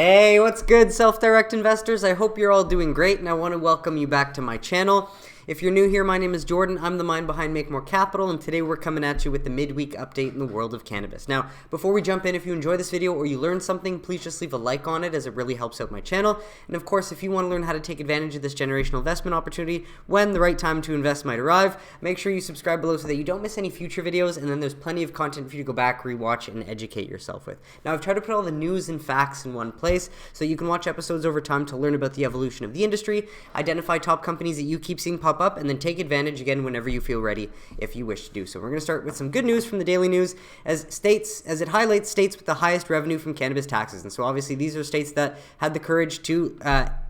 Hey, what's good, self-direct investors? I hope you're all doing great, and I want to welcome you back to my channel. If you're new here, my name is Jordan. I'm the mind behind Make More Capital, and today we're coming at you with the midweek update in the world of cannabis. Now, before we jump in, if you enjoy this video or you learn something, please just leave a like on it as it really helps out my channel. And of course, if you want to learn how to take advantage of this generational investment opportunity when the right time to invest might arrive, make sure you subscribe below so that you don't miss any future videos, and then there's plenty of content for you to go back, rewatch, and educate yourself with. Now, I've tried to put all the news and facts in one place so you can watch episodes over time to learn about the evolution of the industry, identify top companies that you keep seeing pop up, and then take advantage again whenever you feel ready if you wish to do so. We're going to start with some good news from the Daily News as it highlights states with the highest revenue from cannabis taxes. And so obviously these are states that had the courage to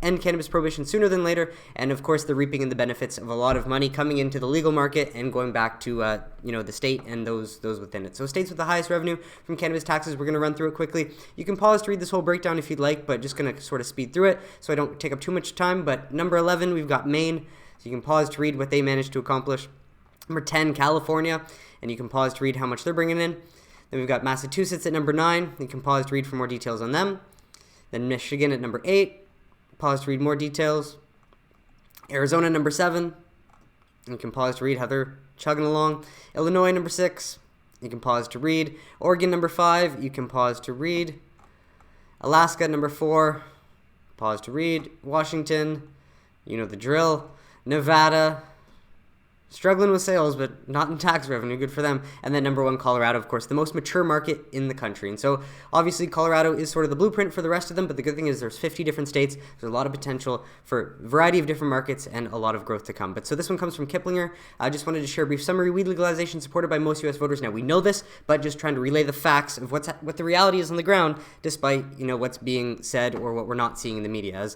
end cannabis prohibition sooner than later, and of course they're reaping in the benefits of a lot of money coming into the legal market and going back to the state and those within it. So states with the highest revenue from cannabis taxes, we're going to run through it quickly. You can pause to read this whole breakdown if you'd like, but just going to sort of speed through it so I don't take up too much time. But number 11, we've got Maine. So you can pause to read what they managed to accomplish. Number 10, California, and you can pause to read how much they're bringing in. Then we've got Massachusetts at number 9. You can pause to read for more details on them. Then Michigan at number 8. Pause to read more details. Arizona number 7. You can pause to read how they're chugging along. Illinois number 6. You can pause to read. Oregon number 5. You can pause to read. Alaska number 4. Pause to read. Washington, you know the drill. Nevada, struggling with sales, but not in tax revenue. Good for them. And then number 1, Colorado, of course, the most mature market in the country. And so obviously Colorado is sort of the blueprint for the rest of them, but the good thing is there's 50 different states. There's a lot of potential for a variety of different markets and a lot of growth to come. But so this one comes from Kiplinger. I just wanted to share a brief summary. Weed legalization supported by most U.S. voters. Now we know this, but just trying to relay the facts of what the reality is on the ground, despite what's being said or what we're not seeing in the media. As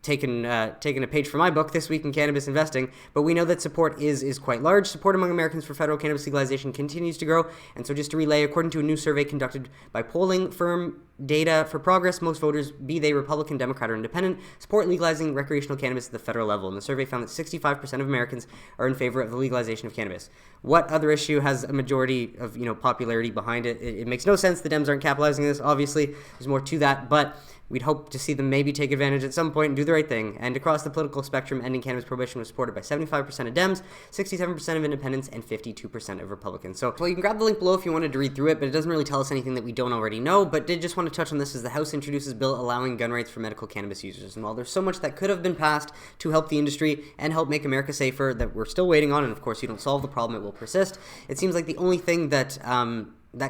taken a page from my book, This Week in Cannabis Investing, but we know that support is quite large. Support among Americans for federal cannabis legalization continues to grow, and so just to relay, according to a new survey conducted by polling firm Data for Progress, most voters, be they Republican, Democrat, or Independent, support legalizing recreational cannabis at the federal level, and the survey found that 65% of Americans are in favor of the legalization of cannabis. What other issue has a majority of popularity behind it? It makes no sense. The Dems aren't capitalizing this. Obviously, there's more to that, but we'd hope to see them maybe take advantage at some point and do the right thing. And across the political spectrum, ending cannabis prohibition was supported by 75% of Dems, 67% of Independents, and 52% of Republicans. So, well, you can grab the link below if you wanted to read through it, but it doesn't really tell us anything that we don't already know. But did just want to touch on this as the House introduces bill allowing gun rights for medical cannabis users. And while there's so much that could have been passed to help the industry and help make America safer that we're still waiting on, and of course you don't solve the problem, it will persist, it seems like the only thing that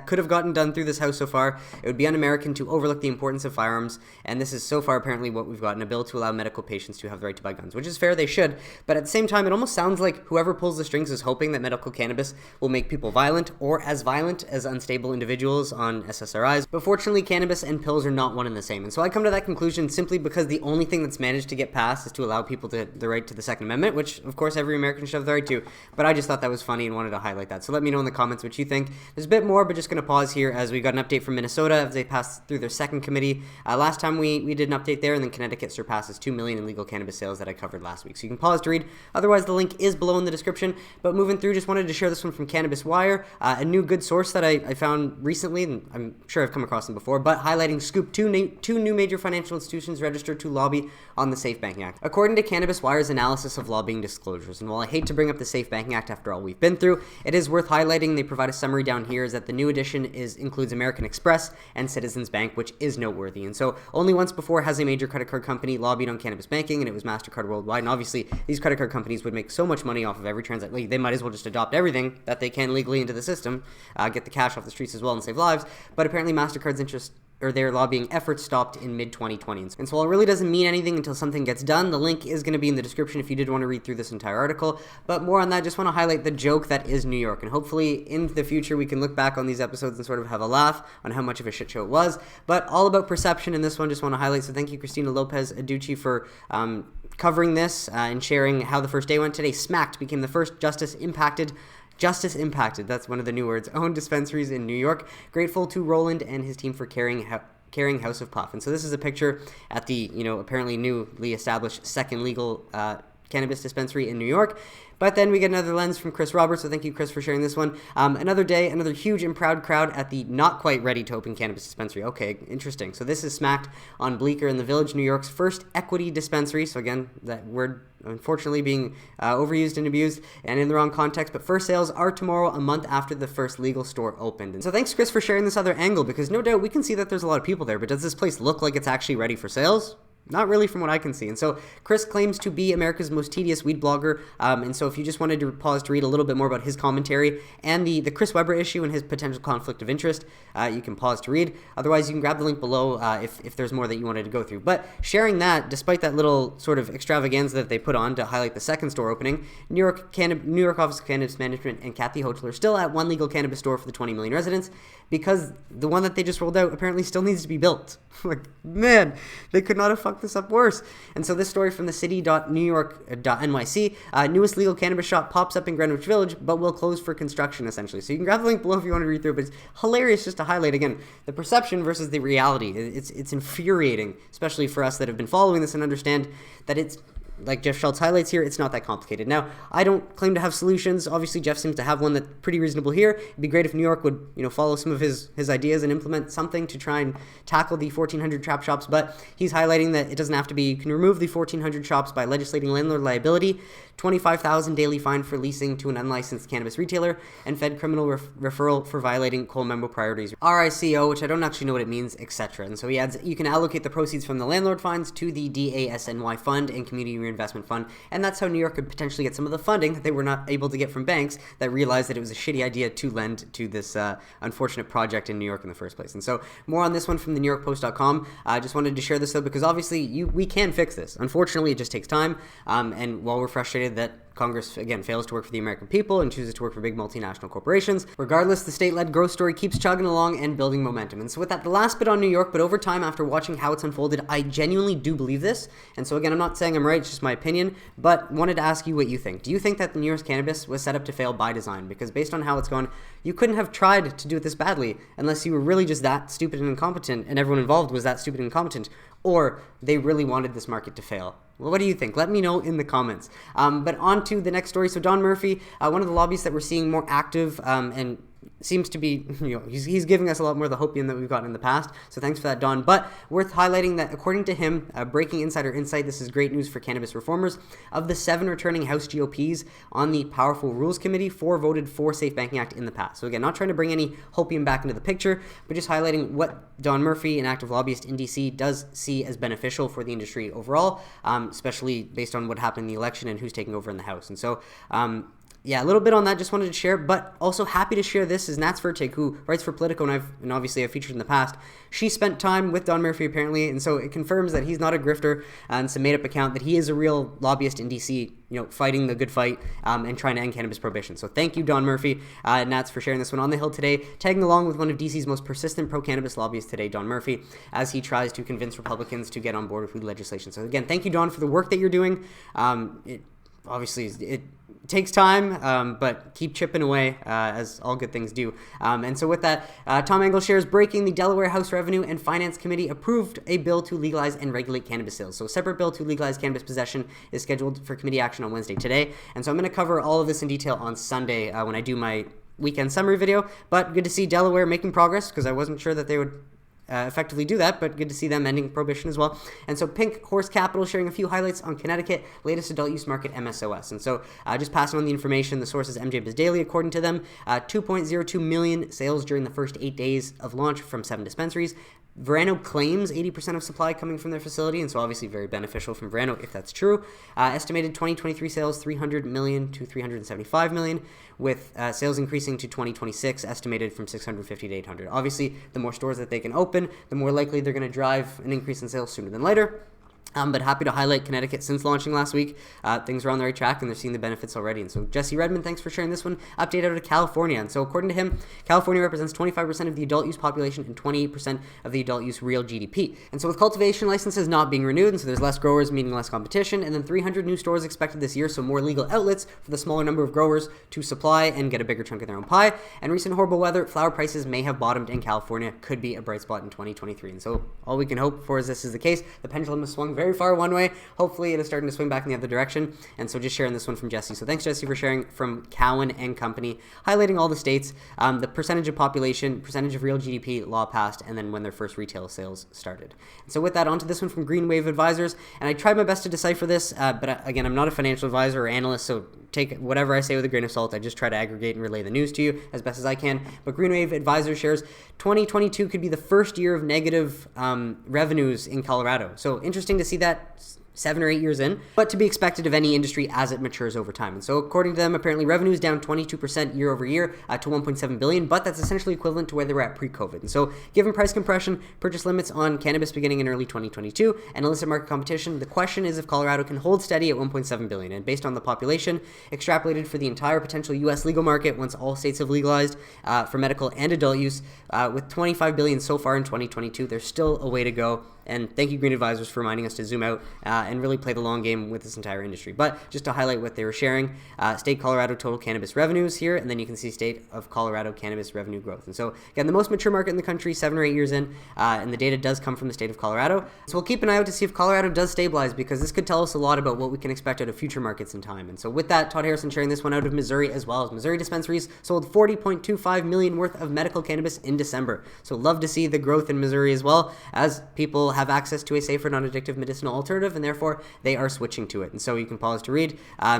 could have gotten done through this House so far, it would be un-American to overlook the importance of firearms, and this is so far apparently what we've gotten, a bill to allow medical patients to have the right to buy guns, which is fair, they should, but at the same time, it almost sounds like whoever pulls the strings is hoping that medical cannabis will make people violent, or as violent as unstable individuals on SSRIs, but fortunately, cannabis and pills are not one and the same, and so I come to that conclusion simply because the only thing that's managed to get passed is to allow people the right to the Second Amendment, which, of course, every American should have the right to, but I just thought that was funny and wanted to highlight that, so let me know in the comments what you think. There's a bit more, but just going to pause here as we got an update from Minnesota as they passed through their second committee. Last time we did an update there, and then Connecticut surpasses 2 million in legal cannabis sales that I covered last week. So you can pause to read. Otherwise, the link is below in the description. But moving through, just wanted to share this one from Cannabis Wire, a new good source that I found recently, and I'm sure I've come across them before, but highlighting Scoop, two new major financial institutions registered to lobby on the Safe Banking Act. According to Cannabis Wire's analysis of lobbying disclosures, and while I hate to bring up the Safe Banking Act after all we've been through, it is worth highlighting. They provide a summary down here is that the new edition includes American Express and Citizens Bank, which is noteworthy. And so only once before has a major credit card company lobbied on cannabis banking, and it was MasterCard Worldwide. And obviously, these credit card companies would make so much money off of every transaction. They might as well just adopt everything that they can legally into the system, get the cash off the streets as well and save lives. But apparently MasterCard's interest or their lobbying efforts stopped in mid-2020. And so while it really doesn't mean anything until something gets done, the link is going to be in the description if you did want to read through this entire article. But more on that, just want to highlight the joke that is New York. And hopefully in the future we can look back on these episodes and sort of have a laugh on how much of a shit show it was. But all about perception in this one, just want to highlight. So thank you, Christina Lopez Aducci, for covering this and sharing how the first day went today. Smacked became the first justice impacted, that's one of the new words, owned dispensaries in New York. Grateful to Roland and his team for carrying House of Puff. And so this is a picture at the, apparently newly established second legal cannabis dispensary in New York. But then we get another lens from Chris Roberts, so thank you, Chris, for sharing this one. Another day, another huge and proud crowd at the not quite ready to open cannabis dispensary. Okay, interesting. So this is smacked on Bleecker in the Village, New York's first equity dispensary. So again, that word unfortunately being overused and abused and in the wrong context. But first sales are tomorrow, a month after the first legal store opened. And so thanks, Chris, for sharing this other angle, because no doubt we can see that there's a lot of people there, but does this place look like it's actually ready for sales? Not really from what I can see. And so Chris claims to be America's most tedious weed blogger. And so if you just wanted to pause to read a little bit more about his commentary and the Chris Webber issue and his potential conflict of interest, you can pause to read. Otherwise, you can grab the link below if there's more that you wanted to go through. But sharing that, despite that little sort of extravaganza that they put on to highlight the second store opening, New York Office of Cannabis Management and Kathy Hochul are still at one legal cannabis store for the 20 million residents, because the one that they just rolled out apparently still needs to be built. Like, man, they could not have fucked this up worse. And so this story from the city.newyork.nyc, newest legal cannabis shop pops up in Greenwich Village, but will close for construction, essentially. So you can grab the link below if you want to read through, but it's hilarious just to highlight, again, the perception versus the reality. It's infuriating, especially for us that have been following this and understand that it's, like Jeff Schultz highlights here, it's not that complicated. Now, I don't claim to have solutions. Obviously, Jeff seems to have one that's pretty reasonable here. It'd be great if New York would, follow some of his ideas and implement something to try and tackle the 1,400 trap shops. But he's highlighting that it doesn't have to be. You can remove the 1,400 shops by legislating landlord liability, $25,000 daily fine for leasing to an unlicensed cannabis retailer, and Fed criminal referral for violating Cole Memo priorities, RICO, which I don't actually know what it means, etc. And so he adds, you can allocate the proceeds from the landlord fines to the DASNY fund and community reinvestment fund, and that's how New York could potentially get some of the funding that they were not able to get from banks that realized that it was a shitty idea to lend to this unfortunate project in New York in the first place. And so more on this one from the NewYorkPost.com. I just wanted to share this though, because obviously we can fix this. Unfortunately, it just takes time, and while we're frustrated that Congress, again, fails to work for the American people and chooses to work for big multinational corporations, regardless, the state-led growth story keeps chugging along and building momentum. And so with that, the last bit on New York, but over time, after watching how it's unfolded, I genuinely do believe this. And so again, I'm not saying I'm right, it's just my opinion, but wanted to ask you what you think. Do you think that the New York's cannabis was set up to fail by design? Because based on how it's gone, you couldn't have tried to do it this badly unless you were really just that stupid and incompetent, and everyone involved was that stupid and incompetent, or they really wanted this market to fail. Well, what do you think? Let me know in the comments. But on to the next story. So Don Murphy, one of the lobbyists that we're seeing more active and seems to be, he's giving us a lot more of the hopium that we've gotten in the past. So thanks for that, Don. But worth highlighting that according to him, breaking insider insight, this is great news for cannabis reformers. Of the 7 returning House GOPs on the Powerful Rules Committee, 4 voted for Safe Banking Act in the past. So again, not trying to bring any hopium back into the picture, but just highlighting what Don Murphy, an active lobbyist in DC, does see as beneficial for the industry overall, especially based on what happened in the election and who's taking over in the House. And so, yeah, a little bit on that, just wanted to share, but also happy to share this is Nats Vertig, who writes for Politico, and obviously I've featured in the past. She spent time with Don Murphy, apparently, and so it confirms that he's not a grifter and some made-up account, that he is a real lobbyist in D.C., fighting the good fight and trying to end cannabis prohibition. So thank you, Don Murphy, Nats, for sharing this one on the Hill today, tagging along with one of D.C.'s most persistent pro-cannabis lobbyists today, Don Murphy, as he tries to convince Republicans to get on board with food legislation. So again, thank you, Don, for the work that you're doing. It takes time, but keep chipping away, as all good things do. And so with that, Tom Engel shares breaking: the Delaware House Revenue and Finance Committee approved a bill to legalize and regulate cannabis sales. So a separate bill to legalize cannabis possession is scheduled for committee action on Wednesday today. And so I'm going to cover all of this in detail on Sunday when I do my weekend summary video. But good to see Delaware making progress, because I wasn't sure that they would effectively do that, but good to see them ending prohibition as well. And so Pink Horse Capital sharing a few highlights on Connecticut latest adult use market MSOS. And so just passing on the information, the source is MJ Biz Daily. According to them, 2.02 million sales during the first 8 days of launch from 7 dispensaries. Verano claims 80% of supply coming from their facility, and so obviously very beneficial from Verano if that's true. Estimated 2023 sales 300 million to 375 million, with sales increasing to 2026 estimated from 650 to 800. Obviously, the more stores that they can open, the more likely they're going to drive an increase in sales sooner than later. But happy to highlight Connecticut since launching last week. Things are on the right track, and they're seeing the benefits already. And so Jesse Redmond, thanks for sharing this one. Update out of California. And so according to him, California represents 25% of the adult use population and 28% of the adult use real GDP. And so with cultivation licenses not being renewed, and so there's less growers, meaning less competition, and then 300 new stores expected this year, so more legal outlets for the smaller number of growers to supply and get a bigger chunk of their own pie. And recent horrible weather, flower prices may have bottomed in California, could be a bright spot in 2023. And so all we can hope for is this is the case. The pendulum has swung swung very far one way. Hopefully it is starting to swing back in the other direction. And so just sharing this one from Jesse. So thanks, Jesse, for sharing from Cowan and Company, highlighting all the states, the percentage of population, percentage of real GDP, law passed, and then when their first retail sales started. And so with that, on to this one from Green Wave Advisors. And I tried my best to decipher this, but again, I'm not a financial advisor or analyst, so take whatever I say with a grain of salt. I just try to aggregate and relay the news to you as best as I can. But Green Wave Advisors shares 2022 could be the first year of negative revenues in Colorado. So interesting to see that 7 or 8 years in, but to be expected of any industry as it matures over time. And so according to them, apparently revenue is down 22% year over year to $1.7 billion, but that's essentially equivalent to where they were at pre-COVID. And so given price compression, purchase limits on cannabis beginning in early 2022, and illicit market competition, the question is if Colorado can hold steady at $1.7 billion. And based on the population extrapolated for the entire potential U.S. legal market once all states have legalized for medical and adult use, with $25 billion so far in 2022, there's still a way to go. And thank you, Green Advisors, for reminding us to zoom out and really play the long game with this entire industry. But just to highlight what they were sharing, state Colorado total cannabis revenues here, and then you can see state of Colorado cannabis revenue growth. And so, again, the most mature market in the country, 7 or 8 years in, and the data does come from the state of Colorado. So we'll keep an eye out to see if Colorado does stabilize, because this could tell us a lot about what we can expect out of future markets in time. And so with that, Todd Harrison sharing this one out of Missouri as well. As Missouri dispensaries sold $40.25 million worth of medical cannabis in December. So love to see the growth in Missouri as well, as people have access to a safer, non-addictive medicinal alternative, and therefore they are switching to it. And so you can pause to read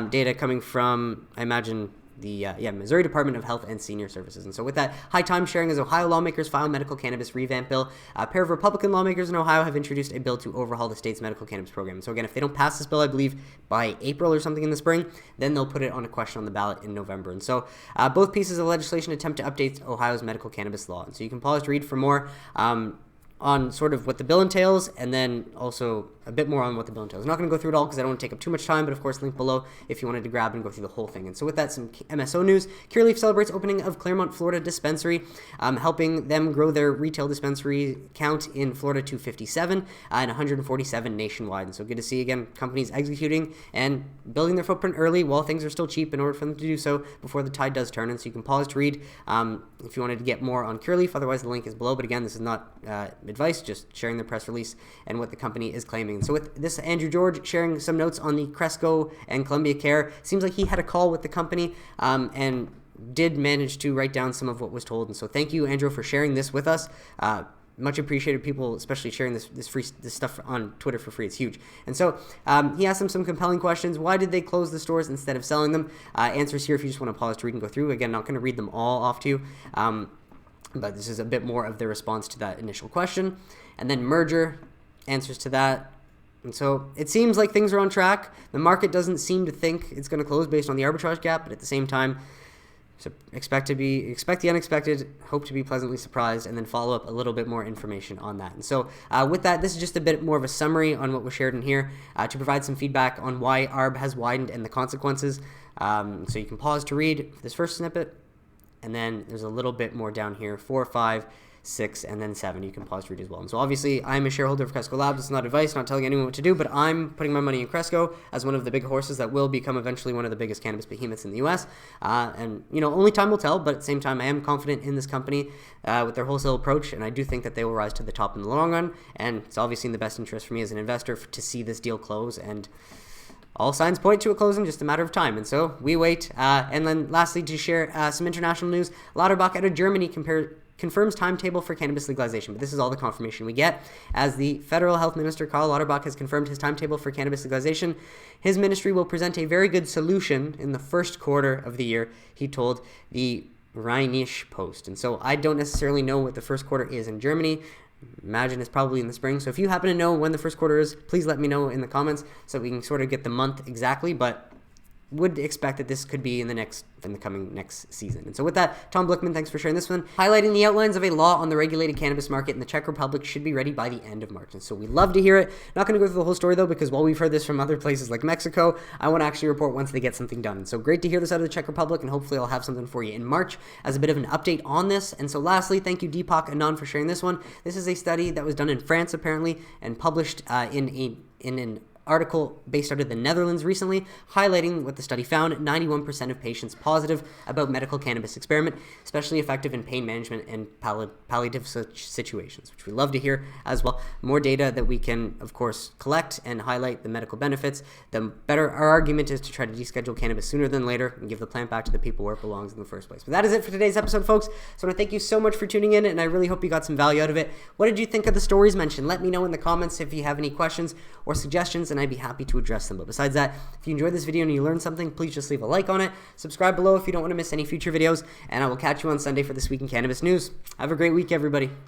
data coming from, I imagine, the Missouri Department of Health and Senior Services. And so with that, high time sharing as Ohio lawmakers file medical cannabis revamp bill. A pair of Republican lawmakers in Ohio have introduced a bill to overhaul the state's medical cannabis program. So again, if they don't pass this bill, I believe by April or something in the spring, then they'll put it on a question on the ballot in November. And so both pieces of legislation attempt to update Ohio's medical cannabis law. And so you can pause to read for more on sort of what the bill entails, and then also a bit more on what the bill entails. I'm not going to go through it all because I don't want to take up too much time, but of course, link below if you wanted to grab and go through the whole thing. And so with that, some MSO news. Curaleaf celebrates opening of Claremont, Florida dispensary, helping them grow their retail dispensary count in Florida to 57 and 147 nationwide. And so good to see, again, companies executing and building their footprint early while things are still cheap in order for them to do so before the tide does turn. And so you can pause to read if you wanted to get more on Curaleaf. Otherwise, the link is below. But again, this is not advice, just sharing the press release and what the company is claiming. So with this, Andrew George sharing some notes on the Cresco and Columbia Care. Seems like he had a call with the company and did manage to write down some of what was told. And so thank you, Andrew, for sharing this with us. Much appreciated, people, especially sharing this stuff on Twitter for free. It's huge. And so he asked them some compelling questions. Why did they close the stores instead of selling them? Answers here if you just want to pause to read and go through. Again, not going to read them all off to you. But this is a bit more of their response to that initial question. And then merger, answers to that. And so it seems like things are on track. The market doesn't seem to think it's going to close based on the arbitrage gap, but at the same time, so expect the unexpected, hope to be pleasantly surprised, and then follow up a little bit more information on that. And so with that, this is just a bit more of a summary on what was shared in here to provide some feedback on why ARB has widened and the consequences. So you can pause to read this first snippet. And then there's a little bit more down here, 4, 5, 6, and then 7. You can pause to read as well. And so obviously, I'm a shareholder of Cresco Labs. It's not advice, not telling anyone what to do, but I'm putting my money in Cresco as one of the big horses that will become eventually one of the biggest cannabis behemoths in the U.S. And, only time will tell, but at the same time, I am confident in this company with their wholesale approach, and I do think that they will rise to the top in the long run. And it's obviously in the best interest for me as an investor to see this deal close, and all signs point to a closing, just a matter of time. And so we wait. And then lastly, to share some international news, Lauterbach out of Germany confirms timetable for cannabis legalization. But this is all the confirmation we get. As the federal health minister, Karl Lauterbach, has confirmed his timetable for cannabis legalization, his ministry will present a very good solution in the first quarter of the year, he told the Rheinische Post. And so I don't necessarily know what the first quarter is in Germany. Imagine it's probably in the spring. So if you happen to know when the first quarter is, please let me know in the comments so we can sort of get the month exactly. But would expect that this could be in the coming next season. And so with that, Tom Blickman, thanks for sharing this one, highlighting the outlines of a law on the regulated cannabis market in the Czech Republic should be ready by the end of March. And so we love to hear it. Not going to go through the whole story though, because while we've heard this from other places like Mexico, I want to actually report once they get something done. And so great to hear this out of the Czech Republic, and hopefully I'll have something for you in March as a bit of an update on this. And so lastly, thank you Deepak Anand for sharing this one. This is a study that was done in France apparently and published in an article based out of the Netherlands recently, highlighting what the study found: 91% of patients positive about medical cannabis experiment, especially effective in pain management and palliative situations, which we love to hear as well. More data that we can, of course, collect and highlight the medical benefits, the better. Our argument is to try to deschedule cannabis sooner than later and give the plant back to the people where it belongs in the first place. But that is it for today's episode, folks. So I want to thank you so much for tuning in, and I really hope you got some value out of it. What did you think of the stories mentioned? Let me know in the comments if you have any questions or suggestions, and I'd be happy to address them. But besides that, if you enjoyed this video and you learned something, please just leave a like on it. Subscribe below if you don't want to miss any future videos, and I will catch you on Sunday for This Week in Cannabis News. Have a great week, everybody.